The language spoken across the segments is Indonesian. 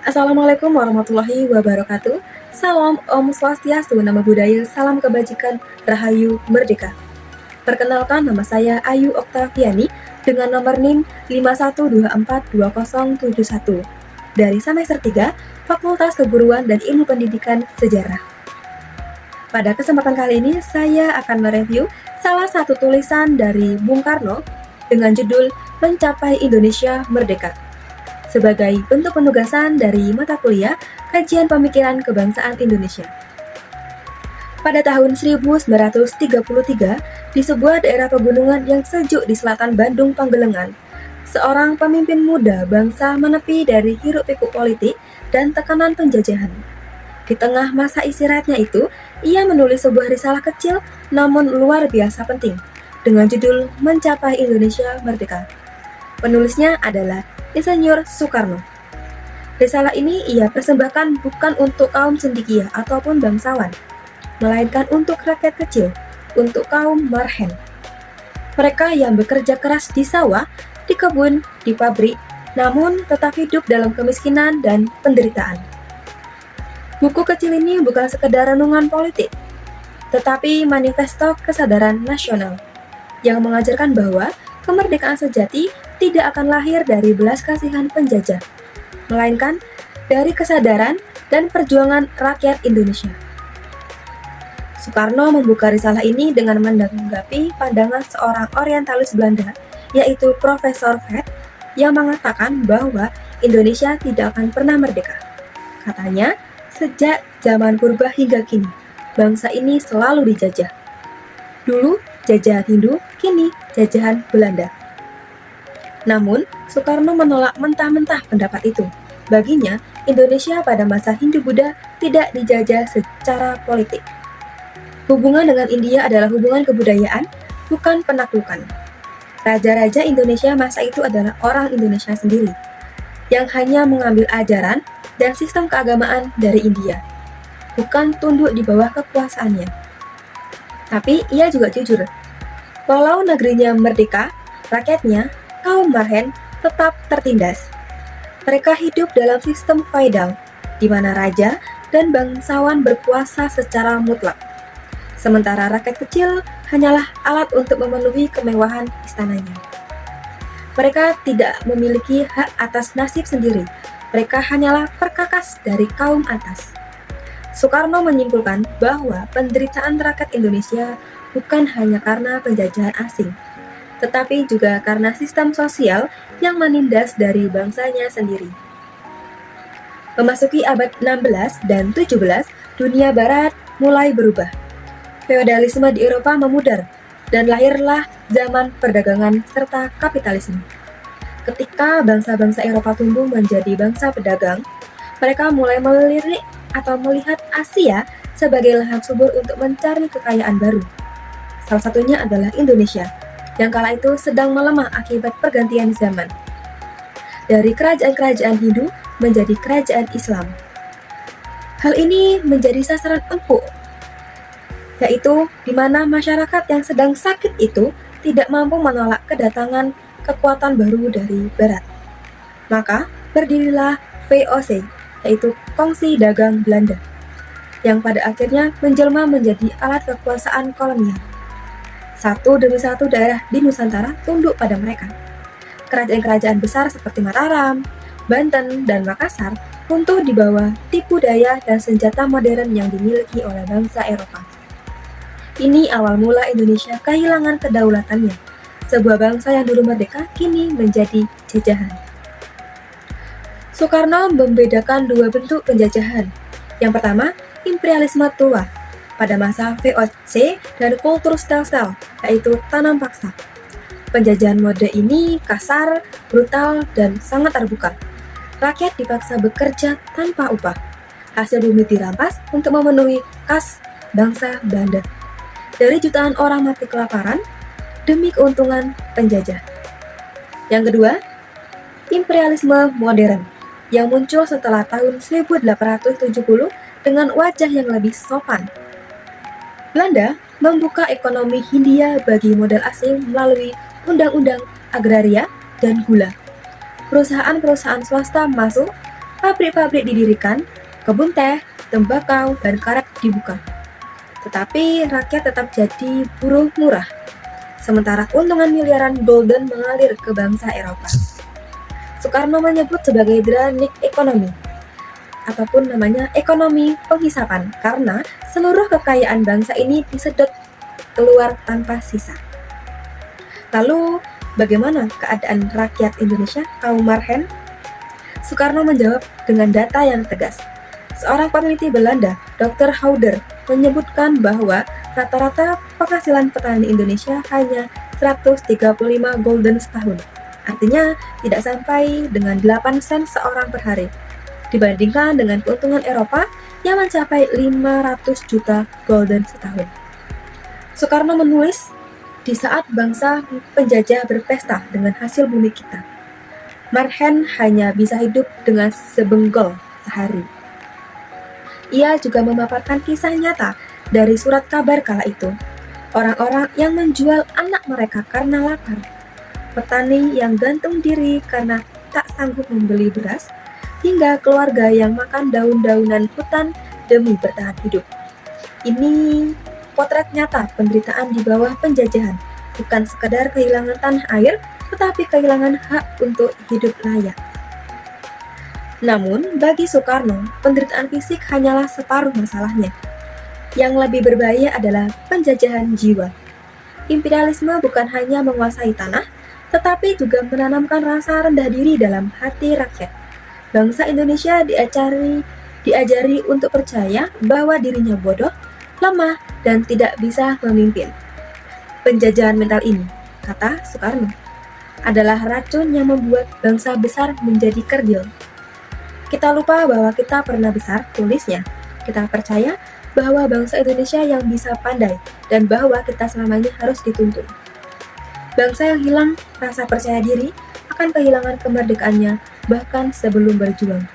Assalamualaikum warahmatullahi wabarakatuh. Salam Om Swastiastu, nama budaya, salam kebajikan, Rahayu Merdeka. Perkenalkan, nama saya Ayu Oktaviani dengan nomor NIM 51242071 dari semester 3 Fakultas Keguruan dan Ilmu Pendidikan Sejarah. Pada kesempatan kali ini saya akan mereview salah satu tulisan dari Bung Karno dengan judul Mencapai Indonesia Merdeka sebagai bentuk penugasan dari mata kuliah Kajian Pemikiran Kebangsaan Indonesia. Pada tahun 1933, di sebuah daerah pegunungan yang sejuk di selatan Bandung Panggelengan, seorang pemimpin muda bangsa menepi dari hiruk-pikuk politik dan tekanan penjajahan. Di tengah masa istirahatnya itu, ia menulis sebuah risalah kecil namun luar biasa penting dengan judul Mencapai Indonesia Merdeka. Penulisnya adalah Insinyur Soekarno. Risalah ini ia persembahkan bukan untuk kaum cendekia ataupun bangsawan, melainkan untuk rakyat kecil, untuk kaum marhen. Mereka yang bekerja keras di sawah, di kebun, di pabrik, namun tetap hidup dalam kemiskinan dan penderitaan. Buku kecil ini bukan sekedar renungan politik, tetapi manifesto kesadaran nasional yang mengajarkan bahwa kemerdekaan sejati tidak akan lahir dari belas kasihan penjajah, melainkan dari kesadaran dan perjuangan rakyat Indonesia. Soekarno membuka risalah ini dengan menanggapi pandangan seorang orientalis Belanda, yaitu Profesor Vet, yang mengatakan bahwa Indonesia tidak akan pernah merdeka. Katanya, sejak zaman purba hingga kini, bangsa ini selalu dijajah. Dulu jajahan Hindu, kini jajahan Belanda. Namun, Soekarno menolak mentah-mentah pendapat itu. Baginya, Indonesia pada masa Hindu-Buddha tidak dijajah secara politik. Hubungan dengan India adalah hubungan kebudayaan, bukan penaklukan. Raja-raja Indonesia masa itu adalah orang Indonesia sendiri, yang hanya mengambil ajaran dan sistem keagamaan dari India, bukan tunduk di bawah kekuasaannya. Tapi ia juga jujur, walau negerinya merdeka, rakyatnya, kaum marhen, tetap tertindas. Mereka hidup dalam sistem feodal, di mana raja dan bangsawan berkuasa secara mutlak. Sementara rakyat kecil hanyalah alat untuk memenuhi kemewahan istananya. Mereka tidak memiliki hak atas nasib sendiri. Mereka hanyalah perkakas dari kaum atas. Soekarno menyimpulkan bahwa penderitaan rakyat Indonesia bukan hanya karena penjajahan asing, tetapi juga karena sistem sosial yang menindas dari bangsanya sendiri. Memasuki abad 16 dan 17, dunia barat mulai berubah. Feodalisme di Eropa memudar, dan lahirlah zaman perdagangan serta kapitalisme. Ketika bangsa-bangsa Eropa tumbuh menjadi bangsa pedagang, mereka mulai melirik atau melihat Asia sebagai lahan subur untuk mencari kekayaan baru. Salah satunya adalah Indonesia, yang kala itu sedang melemah akibat pergantian zaman dari kerajaan-kerajaan Hindu menjadi kerajaan Islam. Hal ini menjadi sasaran empuk, yaitu di mana masyarakat yang sedang sakit itu tidak mampu menolak kedatangan kekuatan baru dari Barat. Maka berdirilah VOC, yaitu Kongsi Dagang Belanda, yang pada akhirnya menjelma menjadi alat kekuasaan kolonial. Satu demi satu daerah di Nusantara tunduk pada mereka. Kerajaan-kerajaan besar seperti Mataram, Banten, dan Makassar runtuh di bawah tipu daya dan senjata modern yang dimiliki oleh bangsa Eropa. Ini awal mula Indonesia kehilangan kedaulatannya. Sebuah bangsa yang dulu merdeka kini menjadi jajahan. Soekarno membedakan dua bentuk penjajahan. Yang pertama, imperialisme tua pada masa VOC dan kultur stelsel, yaitu tanam paksa. Penjajahan mode ini kasar, brutal, dan sangat terbuka. Rakyat dipaksa bekerja tanpa upah. Hasil bumi dirampas untuk memenuhi kas bangsa Belanda. Dari jutaan orang mati kelaparan demi keuntungan penjajah. Yang kedua, imperialisme modern yang muncul setelah tahun 1870 dengan wajah yang lebih sopan. Belanda membuka ekonomi Hindia bagi modal asing melalui undang-undang agraria dan gula. Perusahaan-perusahaan swasta masuk Pabrik-pabrik didirikan, kebun teh, tembakau, dan karet dibuka. Tetapi rakyat tetap jadi buruh murah, sementara keuntungan miliaran golden mengalir ke bangsa Eropa. Soekarno menyebut sebagai dranik ekonomi, ataupun namanya ekonomi penghisapan, karena seluruh kekayaan bangsa ini disedot keluar tanpa sisa. Lalu, bagaimana keadaan rakyat Indonesia, kaum Marhen? Soekarno menjawab dengan data yang tegas. Seorang peneliti Belanda, Dr. Hauder, menyebutkan bahwa rata-rata penghasilan petani Indonesia hanya 135 golden setahun. Artinya, tidak sampai dengan 8 sen seorang per hari, dibandingkan dengan keuntungan Eropa yang mencapai 500 juta golden setahun. Soekarno menulis, di saat bangsa penjajah berpesta dengan hasil bumi kita, Marhen hanya bisa hidup dengan sebenggol sehari. Ia juga memaparkan kisah nyata dari surat kabar kala itu. Orang-orang yang menjual anak mereka karena lapar, petani yang gantung diri karena tak sanggup membeli beras, hingga keluarga yang makan daun-daunan hutan demi bertahan hidup. Ini potret nyata penderitaan di bawah penjajahan, bukan sekadar kehilangan tanah air, tetapi kehilangan hak untuk hidup layak. Namun, bagi Soekarno, penderitaan fisik hanyalah separuh masalahnya. Yang lebih berbahaya adalah penjajahan jiwa. Imperialisme bukan hanya menguasai tanah, tetapi juga menanamkan rasa rendah diri dalam hati rakyat. Bangsa Indonesia diajari untuk percaya bahwa dirinya bodoh, lemah, dan tidak bisa memimpin. Penjajahan mental ini, kata Soekarno, adalah racun yang membuat bangsa besar menjadi kerdil. Kita lupa bahwa kita pernah besar, tulisnya. Kita percaya bahwa bangsa Indonesia yang bisa pandai dan bahwa kita selamanya harus dituntun. Bangsa yang hilang rasa percaya diri akan kehilangan kemerdekaannya bahkan sebelum berjuang.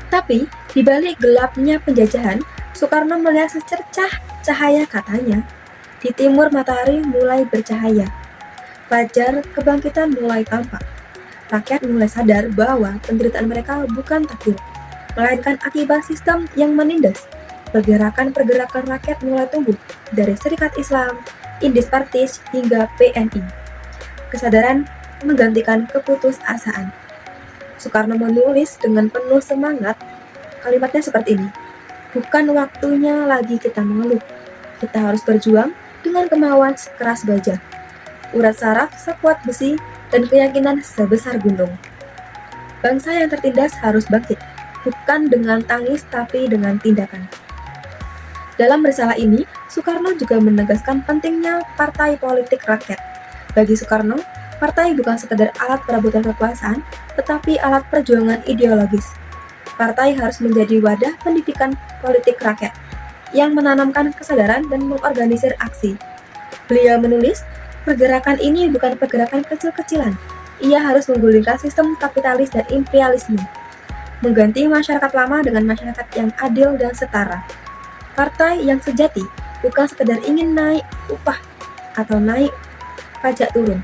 Tapi, di balik gelapnya penjajahan, Soekarno melihat secercah cahaya, katanya. Di timur matahari mulai bercahaya. Fajar kebangkitan mulai tampak. Rakyat mulai sadar bahwa penderitaan mereka bukan takdir, melainkan akibat sistem yang menindas. Pergerakan-pergerakan rakyat mulai tumbuh, dari Serikat Islam, Indis Partis, hingga PNI. Kesadaran menggantikan keputusasaan. Soekarno menulis dengan penuh semangat, kalimatnya seperti ini. Bukan waktunya lagi kita mengeluh. Kita harus berjuang dengan kemauan sekeras baja, urat saraf sekuat besi, dan keyakinan sebesar gunung. Bangsa yang tertindas harus bangkit, bukan dengan tangis tapi dengan tindakan. Dalam risalah ini, Soekarno juga menegaskan pentingnya partai politik rakyat. Bagi Soekarno, partai bukan sekedar alat perebutan kekuasaan, tetapi alat perjuangan ideologis. Partai harus menjadi wadah pendidikan politik rakyat, yang menanamkan kesadaran dan mengorganisir aksi. Beliau menulis, pergerakan ini bukan pergerakan kecil-kecilan. Ia harus menggulingkan sistem kapitalis dan imperialisme, mengganti masyarakat lama dengan masyarakat yang adil dan setara. Partai yang sejati bukan sekedar ingin naik upah atau naik pajak turun,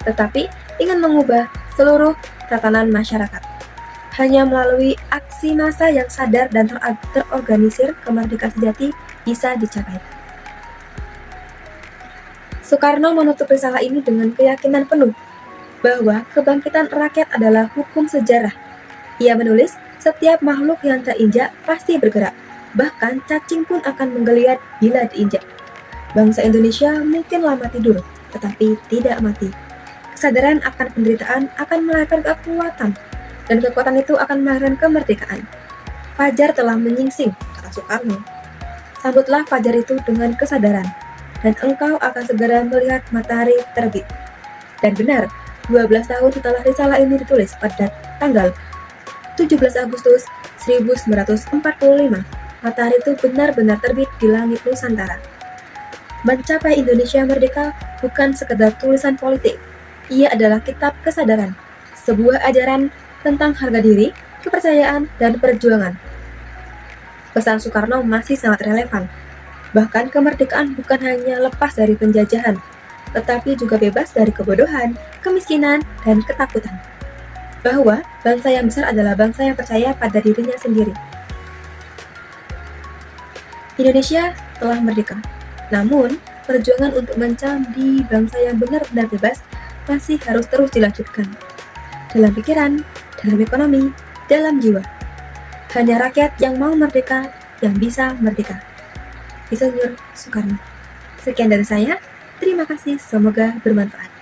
tetapi ingin mengubah seluruh tatanan masyarakat. Hanya melalui aksi massa yang sadar dan terorganisir, kemerdekaan sejati bisa dicapai. Soekarno menutup risalah ini dengan keyakinan penuh bahwa kebangkitan rakyat adalah hukum sejarah. Ia menulis, setiap makhluk yang terinjak pasti bergerak, bahkan cacing pun akan menggeliat bila diinjak. Bangsa Indonesia mungkin lama tidur, tetapi tidak mati. Kesadaran akan penderitaan akan melahirkan kekuatan, dan kekuatan itu akan melahirkan kemerdekaan. Fajar telah menyingsing, kata Soekarno. Sambutlah fajar itu dengan kesadaran, dan engkau akan segera melihat matahari terbit. Dan benar, 12 tahun setelah risalah ini ditulis pada tanggal 17 Agustus 1945, matahari itu benar-benar terbit di langit Nusantara. Mencapai Indonesia merdeka bukan sekedar tulisan politik, ia adalah kitab kesadaran, sebuah ajaran tentang harga diri, kepercayaan, dan perjuangan. Pesan Soekarno masih sangat relevan. Bahkan kemerdekaan bukan hanya lepas dari penjajahan, tetapi juga bebas dari kebodohan, kemiskinan, dan ketakutan. bahwa bangsa yang besar adalah bangsa yang percaya pada dirinya sendiri. Indonesia telah merdeka, namun perjuangan untuk menjadi bangsa yang benar-benar bebas masih harus terus dilanjutkan. Dalam pikiran, dalam ekonomi, dalam jiwa. Hanya rakyat yang mau merdeka yang bisa merdeka. Insinyur Soekarno. Sekian dari saya, terima kasih, semoga bermanfaat.